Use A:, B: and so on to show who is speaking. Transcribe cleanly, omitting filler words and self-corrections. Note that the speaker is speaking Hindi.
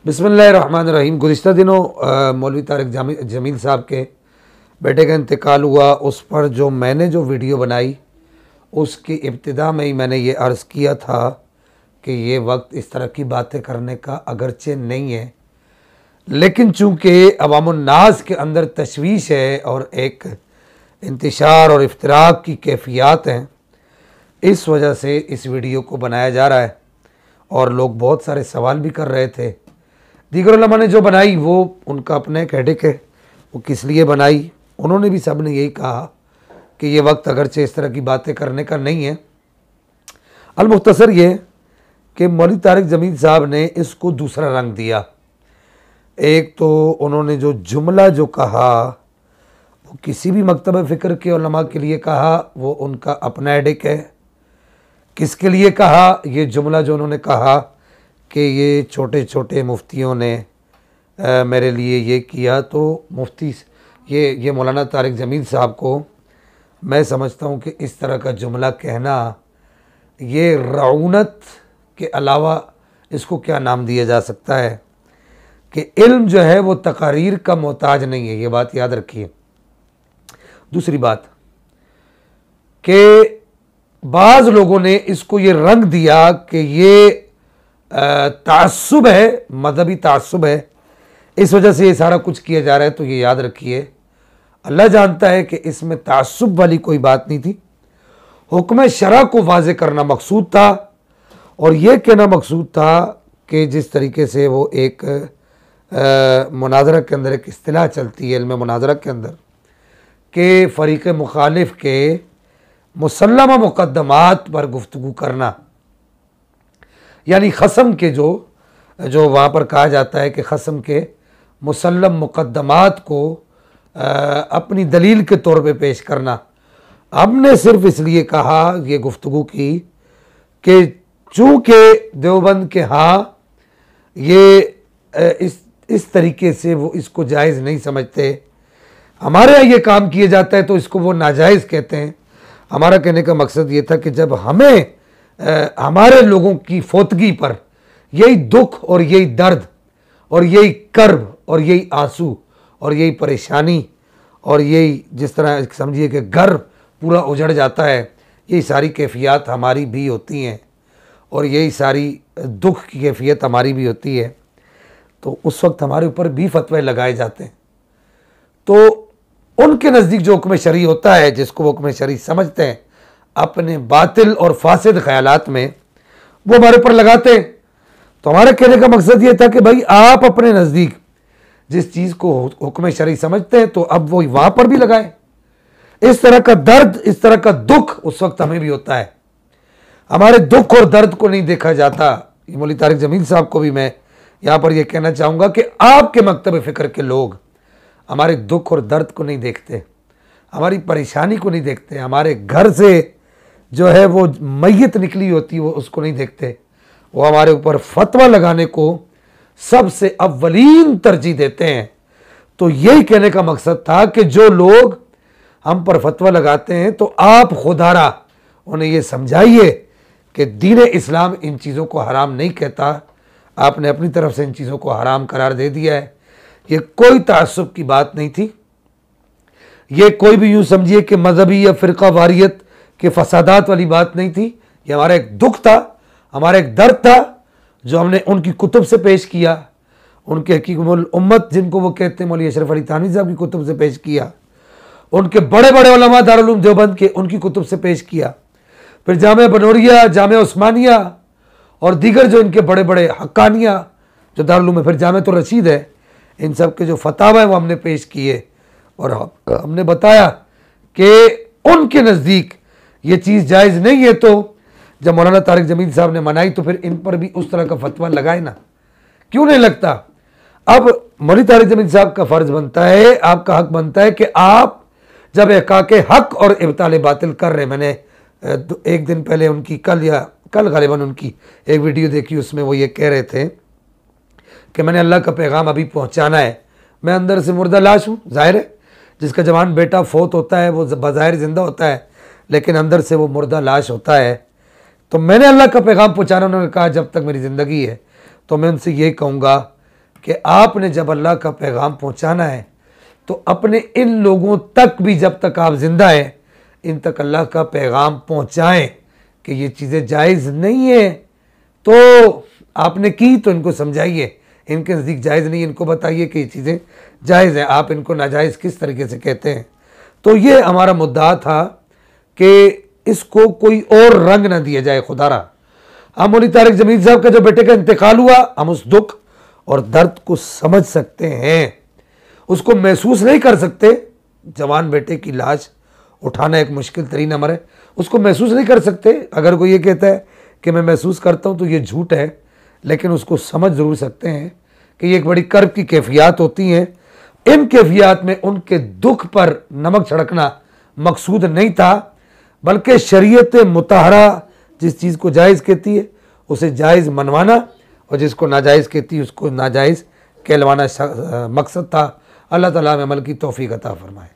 A: बिस्मिल्लाहिर्रहमानिर्रहीम। गुज़िश्ता दिनों मौलवी तारिक जमील साहब के बेटे का इंतकाल हुआ। उस पर जो मैंने वीडियो बनाई उसकी इब्तिदा में ही मैंने ये अर्ज़ किया था कि ये वक्त इस तरह की बातें करने का अगरचे नहीं है, लेकिन चूँकि अवामुन्नास के अंदर तशवीश है और एक इंतशार और इफ्तराक की कैफियत हैं, इस वजह से इस वीडियो को बनाया जा रहा है। और लोग बहुत सारे सवाल भी कर रहे थे। दीगर उलमा ने जो बनाई वो उनका अपना एक हेडेक है, वो किस लिए बनाई। उन्होंने भी सब ने यही कहा कि ये वक्त अगरचे इस तरह की बातें करने का नहीं है। अल-मुख्तसर ये कि मौलवी तारिक जमील साहब ने इसको दूसरा रंग दिया। एक तो उन्होंने जो जुमला जो कहा वो किसी भी मकतब फ़िक्र के उलमा के लिए कहा, वो उनका अपना हेडेक है। किसके लिए कहा ये जुमला जो उन्होंने कहा कि ये छोटे छोटे मुफ्तियों ने मेरे लिए ये किया, तो मुफ्ती ये मौलाना तारिक जमील साहब को मैं समझता हूँ कि इस तरह का जुमला कहना ये रऊनत के अलावा इसको क्या नाम दिया जा सकता है कि इल्म जो है वो तकारीर का मोहताज नहीं है। ये बात याद रखिए। दूसरी बात कि बाज़ लोगों ने इसको ये रंग दिया कि ये तासुब है, मजहबी तासुब है, इस वजह से ये सारा कुछ किया जा रहा है। तो ये याद रखिए, अल्लाह जानता है कि इसमें तासुब वाली कोई बात नहीं थी। हुक्म शरा को वाज़े करना मकसूद था और ये कहना मकसूद था कि जिस तरीके से वो एक मुनाजरा के अंदर एक इस्तिलाह चलती है इल्म मुनाजरा के अंदर कि फ़रीक़ मुखालिफ के मुसल्लमा मुक़द्दमात पर गुफ्तगू करना, यानी ख़सम के जो वहाँ पर कहा जाता है कि ख़सम के मुसल्लम मुक़द्दमात को अपनी दलील के तौर पे पेश करना। हमने सिर्फ इसलिए कहा ये गुफ्तगू की कि चूँकि देवबंद के हाँ ये इस तरीके से वो इसको जायज़ नहीं समझते, हमारे यहाँ ये काम किया जाता है तो इसको वो नाजायज़ कहते हैं। हमारा कहने का मकसद ये था कि जब हमें हमारे लोगों की फोतगी पर यही दुख और यही दर्द और यही कर्ब और यही आंसू और यही परेशानी और यही जिस तरह समझिए कि घर पूरा उजड़ जाता है, यही सारी कैफियत हमारी भी होती हैं और यही सारी दुख की कैफियत हमारी भी होती है, तो उस वक्त हमारे ऊपर भी फतवे लगाए जाते हैं। तो उनके नज़दीक जो हुक्म शरी होता है, जिसको वो हुक्म शरी समझते हैं, अपने बातिल और फासिद ख्यालात में वो हमारे ऊपर लगाते हैं। तो हमारे कहने का मकसद ये था कि भाई आप अपने नज़दीक जिस चीज़ को हुक्म शरी समझते हैं तो अब वो वहाँ पर भी लगाएं। इस तरह का दर्द, इस तरह का दुख उस वक्त हमें भी होता है। हमारे दुख और दर्द को नहीं देखा जाता। मौलवी तारिक जमील साहब को भी मैं यहाँ पर यह कहना चाहूँगा कि आपके मकतब फ़िक्र के लोग हमारे दुख और दर्द को नहीं देखते, हमारी परेशानी को नहीं देखते, हमारे घर से जो है वो मैयत निकली होती है वो उसको नहीं देखते। वो हमारे ऊपर फतवा लगाने को सबसे अव्वलीन तरजीह देते हैं। तो यही कहने का मकसद था कि जो लोग हम पर फतवा लगाते हैं तो आप खुदारा उन्हें ये समझाइए कि दीन इस्लाम इन चीज़ों को हराम नहीं कहता, आपने अपनी तरफ से इन चीज़ों को हराम करार दे दिया है। ये कोई तासुब की बात नहीं थी। ये कोई भी यूँ समझिए कि मजहबी या फ़िरका वारियत के फसादात वाली बात नहीं थी। ये हमारा एक दुख था, हमारा एक दर्द था जो हमने उनकी कुतुब से पेश किया, उनके हकीकुल उम्मत जिनको वो कहते हैं मौलवी अशरफ अली थानवी साहब की कुतुब से पेश किया, उनके बड़े बड़े उलमा दारुल उलूम देवबंद के उनकी कुतुब से पेश किया, फिर जामिया बनोरिया, जामिया उस्मानिया और दीगर जो इनके बड़े बड़े हक्कानिया जो दारुल उलूम है, फिर जामिया रशीद है, इन सब के जो फतावा है वो हमने पेश किए और हमने बताया कि उनके नज़दीक ये चीज़ जायज़ नहीं है। तो जब मौलाना तारिक जमील साहब ने मनाई तो फिर इन पर भी उस तरह का फतवा लगाए ना, क्यों नहीं लगता। अब मौलवी तारिक जमील साहब का फ़र्ज़ बनता है, आपका हक बनता है कि आप जब एहकाके हक और इब्ताल बातिल कर रहे, मैंने एक दिन पहले उनकी कल गालिबन उनकी एक वीडियो देखी, उसमें वो ये कह रहे थे कि मैंने अल्लाह का पैगाम अभी पहुंचाना है। मैं अंदर से मुर्दा लाश हूँ, जाहिर है जिसका जवान बेटा फोत होता है वो बज़ाहिर ज़िंदा होता है, लेकिन अंदर से वो मुर्दा लाश होता है। तो मैंने अल्लाह का पैगाम पहुँचाना, उन्होंने कहा जब तक मेरी ज़िंदगी है। तो मैं उनसे ये कहूँगा कि आपने जब अल्लाह का पैगाम पहुंचाना है तो अपने इन लोगों तक भी जब तक आप जिंदा हैं इन तक अल्लाह का पैगाम पहुंचाएं कि ये चीज़ें जायज़ नहीं है। तो आपने की तो इनको समझाइए, इनके नज़दीक जायज़ नहीं, इनको बताइए कि ये चीज़ें जायज़ हैं, आप इनको नाजायज़ किस तरीके से कहते हैं। तो ये हमारा मुद्दा था कि इसको कोई और रंग ना दिया जाए खुदारा। हम मौलवी तारिक जमील साहब का जो बेटे का इंतकाल हुआ, हम उस दुख और दर्द को समझ सकते हैं, उसको महसूस नहीं कर सकते। जवान बेटे की लाश उठाना एक मुश्किल तरीन अमर है, उसको महसूस नहीं कर सकते। अगर कोई ये कहता है कि मैं महसूस करता हूँ तो ये झूठ है, लेकिन उसको समझ ज़रूर सकते हैं कि ये एक बड़ी कर्ब की कैफियत होती हैं। इन कैफियत में उनके दुख पर नमक छिड़कना मकसूद नहीं था, बल्कि शरीयत मुताहरा जिस चीज़ को जायज़ कहती है उसे जायज़ मनवाना और जिसको नाजायज़ कहती है उसको नाजायज़ कहलवाना मकसद था। अल्लाह ताला हमें अमल की तौफीक अता फरमाए।